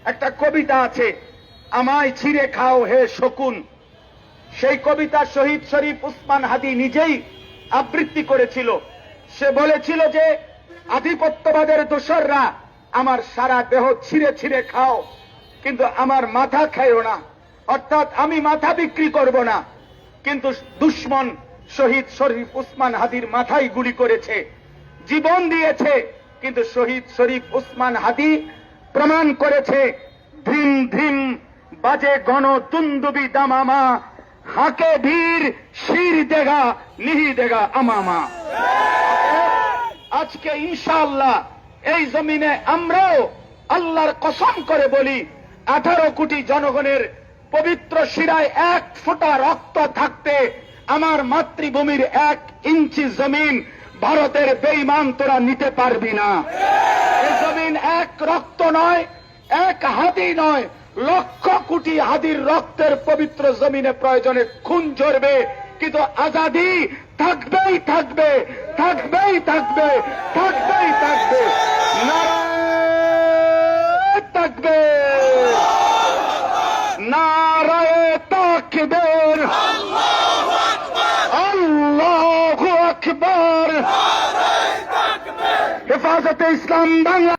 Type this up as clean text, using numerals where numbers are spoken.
একটা কবিতা আছে, আমায় ছিঁড়ে খাও হে শকুন। সেই কবিতা শহীদ শরীফ উসমান হাদি নিজেই আবৃত্তি করেছিল। সে বলেছিল যে আধিপত্যবাদের দোসররা আমার সারা দেহ ছিঁড়ে ছিঁড়ে খাও, কিন্তু আমার মাথা খাইও না, অর্থাৎ আমি মাথা বিক্রি করব না। কিন্তু দুশ্মন শহীদ শরীফ উসমান হাদির মাথায় গুলি করেছে, জীবন দিয়েছে, কিন্তু শহীদ শরীফ উসমান হাদি প্রমাণ করেছে ধিম ধিম বাজে গণ তুন্দুবি দামামা, হাকে ধীর শির দেগা নিহি দেগা আমামা। আজকে ইনশাআল্লাহ এই জমিনে আমরাও আল্লাহর কসম করে বলি, 18 কোটি জনগণের পবিত্র শিরায় 1 ফোঁটা রক্ত থাকতে আমার মাতৃভূমির 1 ইঞ্চি জমিন ভারতের বেঈমান তোরা নিতে পারবি না। এই জমিন 1 রক্ত নয়, 1 হাদি নয়, লক্ষ কোটি হাদির রক্তের পবিত্র জমিনে প্রয়োজনে খুন ঝরবে, কিন্তু আজাদি থাকবেই থাকবে, থাকবেই থাকবে, থাকবেই থাকবে। নারায়ে তাকবীর, নারায়ে তাকবীর, আল্লাহু আকবার। হেফাজতে ইসলাম বাংলা।